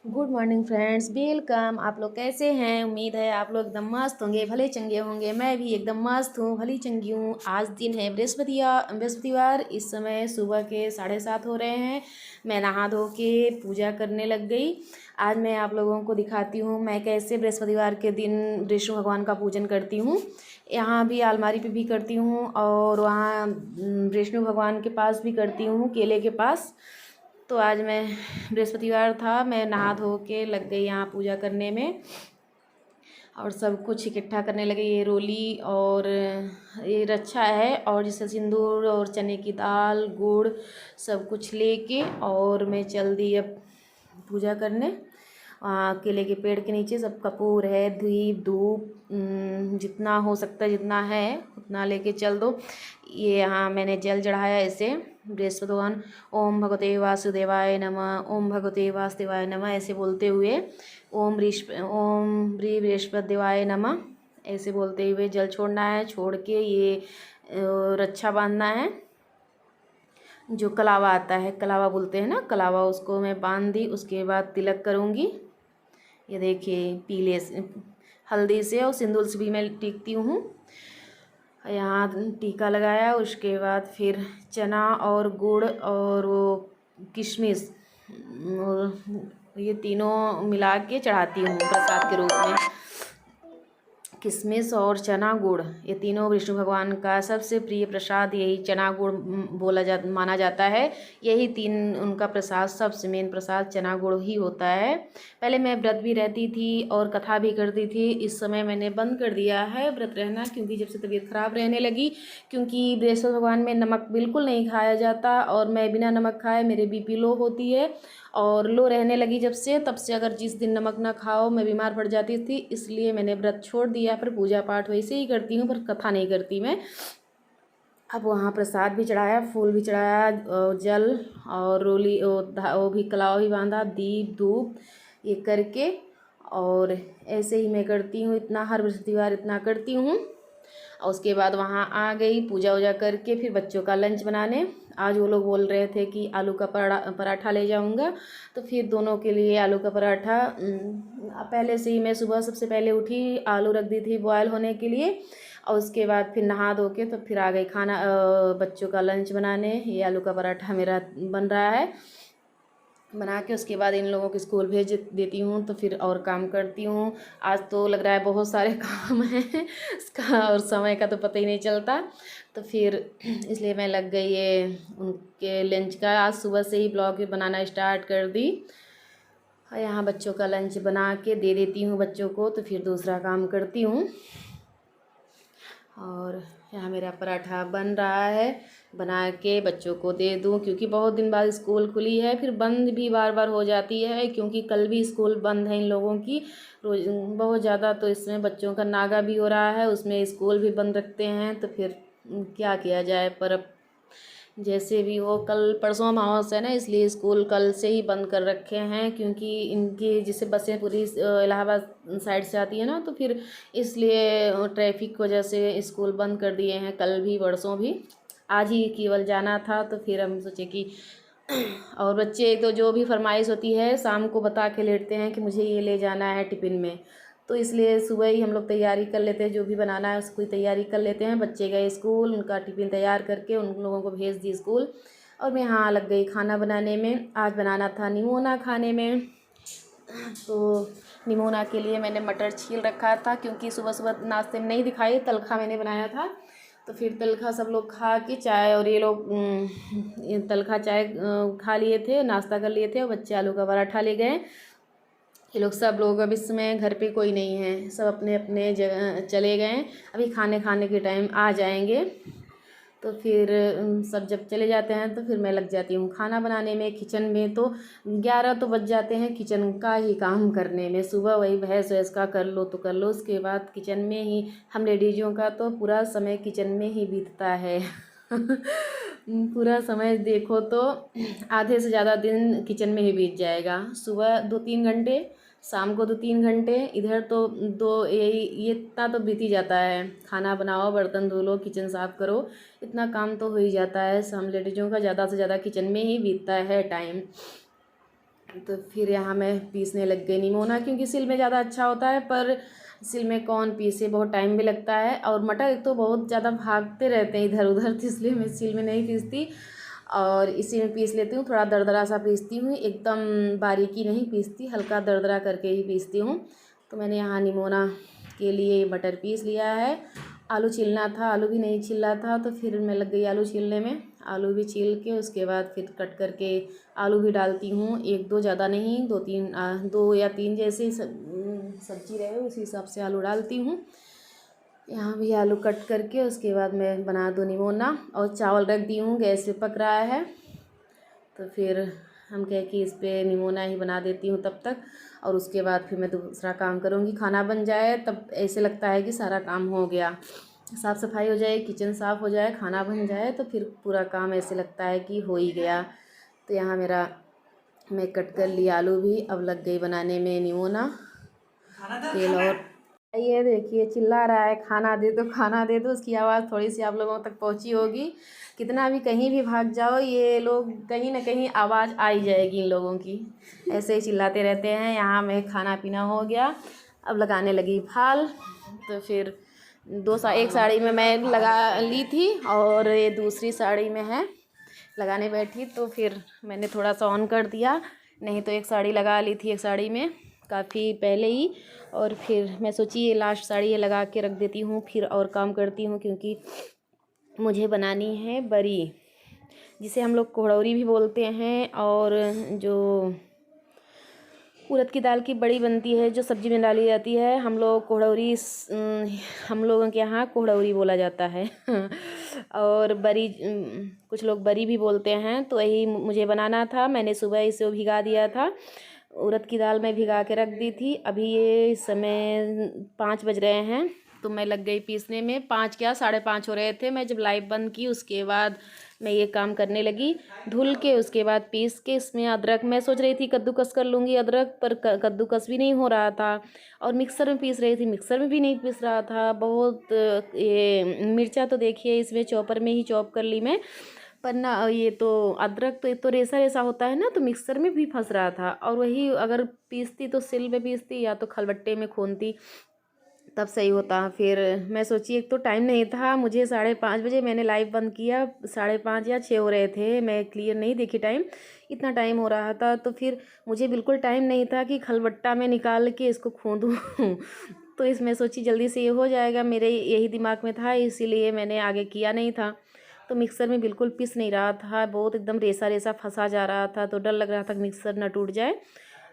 Good morning friends, welcome. आप लोग कैसे हैं? उम्मीद है आप लोग एकदम मस्त होंगे, भले चंगे होंगे। मैं भी एकदम मस्त हूँ, भली चंगी हूँ। आज दिन है बृहस्पतिवार। इस समय सुबह के 7:30 हो रहे हैं। मैं नहा धो के पूजा करने लग गई। आज मैं आप लोगों को दिखाती हूँ मैं कैसे बृहस्पतिवार के दिन विष्णु भगवान का पूजन करती हूँ। यहाँ भी अलमारी पे भी करती हूँ और वहाँ विष्णु भगवान के पास भी करती हूँ, केले के पास। तो आज मैं बृहस्पतिवार था, मैं नहा धो के लग गई यहाँ पूजा करने में और सब कुछ इकट्ठा करने लगे। ये रोली और ये रक्षा है और जैसे सिंदूर और चने की दाल, गुड़ सब कुछ लेके और मैं चल दी अब पूजा करने। केले के पेड़ के नीचे सब कपूर है, दीप धूप जितना हो सकता है, जितना है उतना लेके चल दो। ये यहाँ मैंने जल चढ़ाया ऐसे बृहस्पति भगवान, ओम भगवते वासुदेवाय नमः, ओम भगवते वासुदेवाय नमः ऐसे बोलते हुए, ओम बृहस्पतिदेवाय नमः ऐसे बोलते हुए जल छोड़ना है। छोड़ के ये रक्षा बांधना है। जो कलावा आता है, कलावा बोलते हैं ना, कलावा, उसको मैं बांध दी। उसके बाद तिलक करूँगी। ये देखिए पीले से, हल्दी से और सिंदूर से भी मैं टीकती हूँ। यहाँ टीका लगाया। उसके बाद फिर चना और गुड़ और वो किशमिश और ये तीनों मिला के चढ़ाती हूँ प्रसाद के रूप में। किशमिश और चना गुड़, ये तीनों विष्णु भगवान का सबसे प्रिय प्रसाद यही चना गुड़ माना जाता है। यही तीन उनका प्रसाद, सबसे मेन प्रसाद चना गुड़ ही होता है। पहले मैं व्रत भी रहती थी और कथा भी करती थी। इस समय मैंने बंद कर दिया है व्रत रहना, क्योंकि जब से तबीयत खराब रहने लगी, क्योंकि बृहस्पति भगवान में नमक बिल्कुल नहीं खाया जाता और मैं बिना नमक खाए मेरे बीपी लो होती है और लो रहने लगी जब से, तब से अगर जिस दिन नमक ना खाओ मैं बीमार पड़ जाती थी। इसलिए मैंने व्रत छोड़ दिया। पर पूजा पाठ वैसे ही करती हूँ, पर कथा नहीं करती मैं। अब वहाँ प्रसाद भी चढ़ाया, फूल भी चढ़ाया, जल और रोली वो भी कलावा भी बांधा, दीप धूप ये करके। और ऐसे ही मैं करती हूँ, इतना हर बृहस्पतिवार इतना करती हूँ। और उसके बाद वहाँ आ गई पूजा वूजा करके, फिर बच्चों का लंच बनाने। आज वो लोग बोल रहे थे कि आलू का पराठा ले जाऊँगा, तो फिर दोनों के लिए आलू का पराठा। पहले से ही मैं सुबह सबसे पहले उठी, आलू रख दी थी बॉयल होने के लिए और उसके बाद फिर नहा धो के तो फिर आ गई खाना बच्चों का लंच बनाने। ये आलू का पराठा मेरा बन रहा है। बना के उसके बाद इन लोगों को स्कूल भेज देती हूँ, तो फिर और काम करती हूँ। आज तो लग रहा है बहुत सारे काम हैं इसका और समय का तो पता ही नहीं चलता। तो फिर इसलिए मैं लग गई ये उनके लंच का। आज सुबह से ही ब्लॉग बनाना स्टार्ट कर दी। यहाँ बच्चों का लंच बना के दे देती हूँ बच्चों को, तो फिर दूसरा काम करती हूँ। और यहाँ मेरा पराठा बन रहा है, बना के बच्चों को दे दूँ, क्योंकि बहुत दिन बाद स्कूल खुली है। फिर बंद भी बार बार हो जाती है, क्योंकि कल भी स्कूल बंद है इन लोगों की रोज बहुत ज़्यादा। तो इसमें बच्चों का नागा भी हो रहा है, उसमें स्कूल भी बंद रखते हैं। तो फिर क्या किया जाए, पर अब जैसे भी हो, कल परसों अमावस है ना, इसलिए स्कूल कल से ही बंद कर रखे हैं। क्योंकि इनकी जैसे बसें पूरी इलाहाबाद साइड से आती है ना, तो फिर इसलिए ट्रैफिक की वजह से स्कूल बंद कर दिए हैं। कल भी परसों भी, आज ही केवल जाना था। तो फिर हम सोचे कि और बच्चे तो जो भी फरमाइश होती है शाम को बता के लेटते हैं कि मुझे ये ले जाना है टिफ़िन में। तो इसलिए सुबह ही हम लोग तैयारी कर लेते हैं, जो भी बनाना है उसकी तैयारी कर लेते हैं। बच्चे गए स्कूल, उनका टिफ़िन तैयार करके उन लोगों को भेज दी स्कूल और मैं यहाँ लग गई खाना बनाने में। आज बनाना था निमोना खाने में। तो निमोना के लिए मैंने मटर छील रखा था, क्योंकि सुबह सुबह नाश्ते में नहीं दिखाई, तलखा मैंने बनाया था। तो फिर तलखा सब लोग खा के चाय, और ये लोग तलखा चाय खा लिए थे, नाश्ता कर लिए थे, और बच्चे आलू का पराठा ले गए। ये लोग सब लोग अब इस समय घर पे कोई नहीं है, सब अपने अपने जगह चले गए। अभी खाने के टाइम आ जाएंगे। तो फिर सब जब चले जाते हैं तो फिर मैं लग जाती हूँ खाना बनाने में, किचन में। तो 11 तो बज जाते हैं किचन का ही काम करने में। सुबह वही भैंस वैस का कर लो तो कर लो, उसके बाद किचन में ही हम लेडीज़ों का तो पूरा समय किचन में ही बीतता है पूरा समय देखो तो आधे से ज़्यादा दिन किचन में ही बीत जाएगा। सुबह 2-3 घंटे, शाम को 2-3 घंटे, इधर तो दो, ये इतना तो बीत ही जाता है। खाना बनाओ, बर्तन धो लो, किचन साफ़ करो, इतना काम तो हो ही जाता है। हम लेडीज़ों का ज़्यादा से ज़्यादा किचन में ही बीतता है टाइम। तो फिर यहाँ मैं पीसने लग गई निमोना, क्योंकि सिल में ज़्यादा अच्छा होता है, पर सिल में कौन पीसे, बहुत टाइम भी लगता है। और मटर एक तो बहुत ज़्यादा भागते रहते हैं इधर उधर, तो इसलिए मैं सिल में नहीं पीसती और इसी में पीस लेती हूँ। थोड़ा दरदरा सा पीसती हूँ, एकदम बारीकी नहीं पीसती, हल्का दरदरा करके ही पीसती हूँ। तो मैंने यहाँ निमोना के लिए मटर पीस लिया है। आलू छीलना था, आलू भी नहीं छिला था, तो फिर मैं लग गई आलू छीलने में। आलू भी छील के उसके बाद फिर कट करके आलू भी डालती हूँ, एक दो, ज़्यादा नहीं, दो या तीन जैसे सब्जी रहे उसी हिसाब से आलू डालती हूँ। यहाँ भी आलू कट करके उसके बाद मैं बना दूँ निमोना। और चावल रख दी हूँ, गैस पे पक रहा है, तो फिर हम कहे कि इस पर निमोना ही बना देती हूँ तब तक। और उसके बाद फिर मैं दूसरा काम करूँगी। खाना बन जाए तब ऐसे लगता है कि सारा काम हो गया, साफ़ सफाई हो जाए, किचन साफ़ हो जाए, खाना बन जाए, तो फिर पूरा काम ऐसे लगता है कि हो ही गया। तो यहाँ मेरा मैं कट कर लिया आलू भी, अब लग गई बनाने में निमोना। तेल और ये देखिए चिल्ला रहा है, खाना दे दो, खाना दे दो। उसकी आवाज़ थोड़ी सी आप लोगों तक पहुंची होगी। कितना भी कहीं भी भाग जाओ, ये लोग कहीं ना कहीं आवाज़ आ ही जाएगी इन लोगों की, ऐसे ही चिल्लाते रहते हैं। यहाँ में खाना पीना हो गया, अब लगाने लगी फाल। तो फिर एक साड़ी में मैं लगा ली थी और ये दूसरी साड़ी में है लगाने बैठी, तो फिर मैंने थोड़ा सा ऑन कर दिया, नहीं तो एक साड़ी लगा ली थी एक साड़ी में काफ़ी पहले ही। और फिर मैं सोची ये लास्ट साड़ी ये लगा के रख देती हूँ, फिर और काम करती हूँ, क्योंकि मुझे बनानी है बरी, जिसे हम लोग कोहड़ौरी भी बोलते हैं। और जो उड़द की दाल की बड़ी बनती है जो सब्जी में डाली जाती है, हम लोग कोहड़ौरी, हम लोगों के यहाँ कोहड़ौरी बोला जाता है। और बरी, कुछ लोग बरी भी बोलते हैं। तो यही मुझे बनाना था, मैंने सुबह इसे भिगा दिया था। उड़द की दाल में भिगा के रख दी थी। अभी ये इस समय 5 बज रहे हैं, तो मैं लग गई पीसने में। 5 क्या 5:30 हो रहे थे मैं जब लाइव बंद की, उसके बाद मैं ये काम करने लगी। धुल के उसके बाद पीस के इसमें अदरक, मैं सोच रही थी कद्दूकस कर लूँगी अदरक, पर कद्दूकस भी नहीं हो रहा था। और मिक्सर में पीस रही थी, मिक्सर में भी नहीं पीस रहा था। बहुत ये मिर्चा तो देखिए इसमें चॉपर में ही चॉप कर ली मैं, पर ना ये तो अदरक तो रेसा रेसा होता है ना, तो मिक्सर में भी फंस रहा था। और वही अगर पीसती तो सिल में पीसती या तो खलबट्टे में खोनती, तब सही होता। फिर मैं सोची एक तो टाइम नहीं था मुझे, 5:30 बजे मैंने लाइव बंद किया, 5:30 या 6 हो रहे थे, मैं क्लियर नहीं देखी टाइम, इतना टाइम हो रहा था। तो फिर मुझे बिल्कुल टाइम नहीं था कि खलबट्टा में निकाल के इसको खोदूँ। तो इसमें सोची जल्दी से ये हो जाएगा, मेरे यही दिमाग में था, इसीलिए मैंने आगे किया नहीं था। तो मिक्सर में बिल्कुल पिस नहीं रहा था, बहुत एकदम रेसा रेसा फंसा जा रहा था, तो डर लग रहा था कि मिक्सर ना टूट जाए।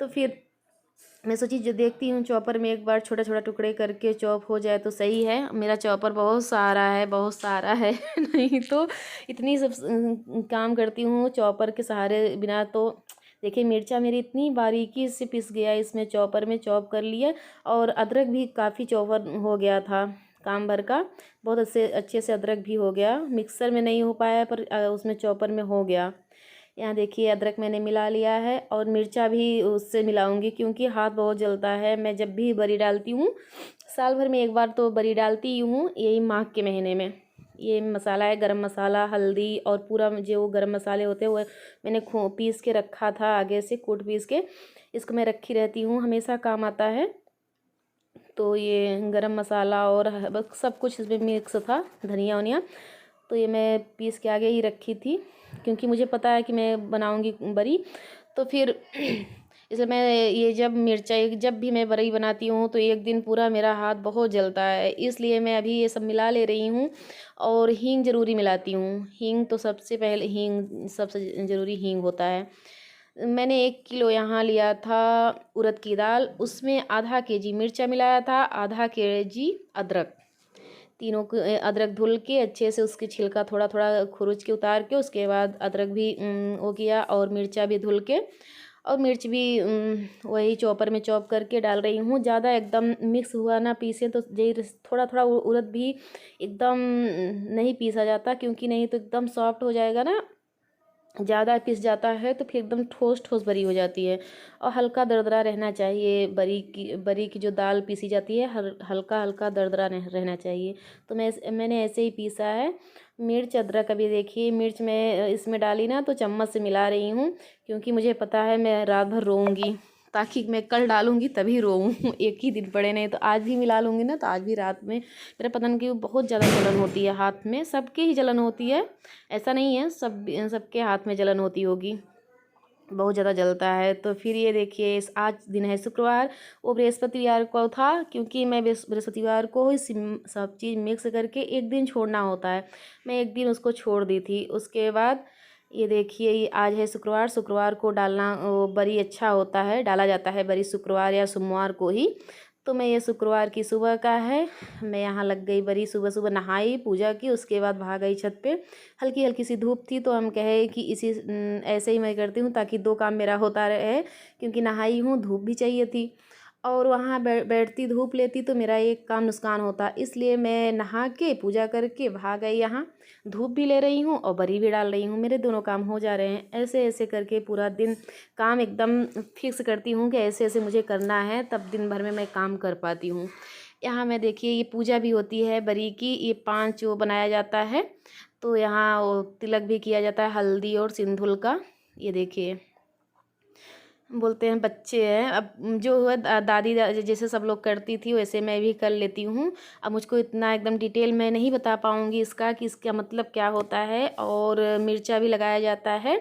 तो फिर मैं सोची जो देखती हूँ चॉपर में एक बार छोटा छोटा टुकड़े करके चॉप हो जाए तो सही है। मेरा चॉपर बहुत सारा है, बहुत सारा है। नहीं तो इतनी सब काम करती हूँ चॉपर के सहारे बिना। तो देखिए मिर्चा मेरी इतनी बारीकी से पिस गया, इसमें चॉपर में चॉप कर लिया। और अदरक भी काफ़ी चॉपर हो गया था काम भर का, बहुत अच्छे से अदरक भी हो गया। मिक्सर में नहीं हो पाया पर उसमें चॉपर में हो गया। यहाँ देखिए अदरक मैंने मिला लिया है और मिर्चा भी उससे मिलाऊंगी, क्योंकि हाथ बहुत जलता है। मैं जब भी बरी डालती हूँ, साल भर में एक बार तो बरी डालती ही हूँ, यही माघ के महीने में। ये मसाला है गरम मसाला, हल्दी और पूरा जो गरम मसाले होते हैं वो मैंने पीस के रखा था, आगे से कूट पीस के इसको मैं रखी रहती हूँ, हमेशा काम आता है। तो ये गरम मसाला और सब कुछ इसमें मिक्स था, धनिया वनिया, तो ये मैं पीस के आगे ही रखी थी, क्योंकि मुझे पता है कि मैं बनाऊंगी बरी। तो फिर इसलिए मैं ये जब भी मैं बरी बनाती हूँ तो एक दिन पूरा मेरा हाथ बहुत जलता है, इसलिए मैं अभी ये सब मिला ले रही हूँ। और हींग ज़रूरी मिलाती हूँ, हींग तो सबसे पहले, हींग सबसे ज़रूरी हींग होता है। मैंने 1 किलो यहाँ लिया था उड़द की दाल, उसमें आधा केजी मिर्चा मिलाया था, आधा केजी अदरक, तीनों को अदरक धुल के अच्छे से उसकी छिलका थोड़ा थोड़ा खुरुच के उतार के, उसके बाद अदरक भी वो किया और मिर्चा भी धुल के, और मिर्च भी वही चॉपर में चॉप करके डाल रही हूँ। ज़्यादा एकदम मिक्स हुआ ना पीसे तो थोड़ा थोड़ा उड़द भी एकदम नहीं पीसा जाता, क्योंकि नहीं तो एकदम सॉफ्ट हो जाएगा ना, ज़्यादा पिस जाता है तो फिर एकदम ठोस ठोस बरी हो जाती है। और हल्का दरदरा रहना चाहिए, बरी की जो दाल पीसी जाती है हल्का हल्का दरदरा रहना चाहिए। तो मैंने ऐसे ही पीसा है। मिर्च अदरक अभी देखिए, मिर्च मैं इसमें डाली ना तो चम्मच से मिला रही हूँ, क्योंकि मुझे पता है मैं रात भर रोऊंगी, ताकि मैं कल डालूंगी तभी रोऊँ एक ही दिन पड़े, नहीं तो आज भी मिला लूँगी ना तो आज भी रात में मेरा पता नहीं क्यों बहुत ज़्यादा जलन होती है हाथ में। सबके ही जलन होती है, ऐसा नहीं है, सबके हाथ में जलन होती होगी, बहुत ज़्यादा जलता है। तो फिर ये देखिए, आज दिन है शुक्रवार, वो बृहस्पतिवार को था, क्योंकि मैं बृहस्पतिवार को ही सब चीज़ मिक्स करके एक दिन छोड़ना होता है, मैं एक दिन उसको छोड़ दी थी। उसके बाद ये देखिए, ये आज है शुक्रवार, शुक्रवार को डालना बड़ी अच्छा होता है, डाला जाता है बड़ी शुक्रवार या सोमवार को ही। तो मैं ये शुक्रवार की सुबह का है, मैं यहाँ लग गई बड़ी, सुबह सुबह नहाई, पूजा की, उसके बाद भाग गई छत पे। हल्की हल्की सी धूप थी तो हम कहे कि इसी ऐसे ही मैं करती हूँ ताकि दो काम मेरा होता रहे, क्योंकि नहाई हूँ, धूप भी चाहिए थी, और वहाँ बैठती धूप लेती तो मेरा एक काम नुकसान होता, इसलिए मैं नहा के पूजा करके भाग गई यहाँ। धूप भी ले रही हूँ और बरी भी डाल रही हूँ, मेरे दोनों काम हो जा रहे हैं। ऐसे ऐसे करके पूरा दिन काम एकदम फिक्स करती हूँ कि ऐसे ऐसे मुझे करना है, तब दिन भर में मैं काम कर पाती हूँ। यहाँ में देखिए, ये पूजा भी होती है बरी की, ये 5 वो बनाया जाता है, तो यहाँ वो तिलक भी किया जाता है हल्दी और सिंदूर का। ये देखिए, बोलते हैं बच्चे हैं, अब जो हुआ दादी जैसे सब लोग करती थी वैसे मैं भी कर लेती हूँ। अब मुझको इतना एकदम डिटेल में नहीं बता पाऊँगी इसका कि इसका मतलब क्या होता है। और मिर्चा भी लगाया जाता है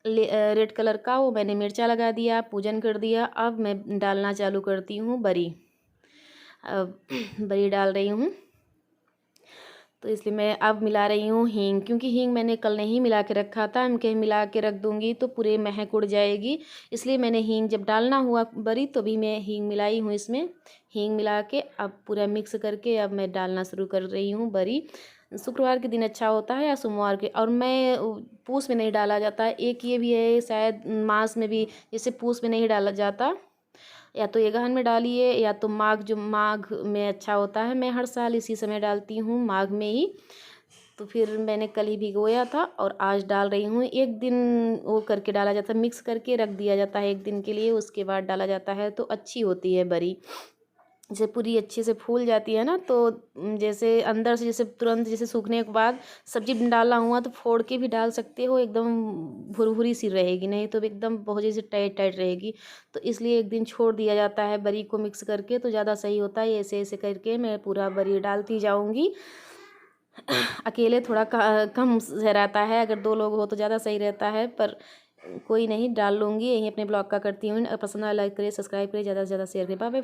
रेड कलर का, वो मैंने मिर्चा लगा दिया, पूजन कर दिया। अब मैं डालना चालू करती हूँ बरी, अब बरी डाल रही हूँ, तो इसलिए मैं अब मिला रही हूँ हींग, क्योंकि हींग मैंने कल नहीं मिला के रखा था, मैं कहीं मिला के रख दूँगी तो पूरे महक उड़ जाएगी, इसलिए मैंने हींग जब डालना हुआ बरी तो भी मैं हींग मिलाई हूँ इसमें। हींग मिला के अब पूरा मिक्स करके अब मैं डालना शुरू कर रही हूँ बरी। शुक्रवार के दिन अच्छा होता है या सोमवार के, और मैं पूस में नहीं डाला जाता है, एक ये भी है शायद मास में भी, जैसे पूस में नहीं डाला जाता, या तो ये गहन में डालिए या तो माघ, जो माघ में अच्छा होता है, मैं हर साल इसी समय डालती हूँ, माघ में ही। तो फिर मैंने कल ही भिगोया था और आज डाल रही हूँ। एक दिन वो करके डाला जाता है, मिक्स करके रख दिया जाता है एक दिन के लिए, उसके बाद डाला जाता है तो अच्छी होती है बरी। जैसे पूरी अच्छे से फूल जाती है ना, तो जैसे अंदर से जैसे तुरंत जैसे सूखने के बाद सब्जी डालना हुआ तो फोड़ के भी डाल सकते हो, एकदम भुरभुरी सी रहेगी, नहीं तो एकदम बहुत जैसे टाइट टाइट रहेगी। तो इसलिए एक दिन छोड़ दिया जाता है बरी को मिक्स करके, तो ज़्यादा सही होता है। ऐसे ऐसे करके मैं पूरा बरी डालती जाऊँगी। अकेले थोड़ा कम रहता है, अगर 2 लोग हो तो ज़्यादा सही रहता है, पर कोई नहीं, डाल लूँगी। यहीं अपने ब्लॉग का करती हूँ। पसंद आया लाइक करिए, सब्सक्राइब करिए, ज़्यादा से ज़्यादा शेयर करिए। Bye bye.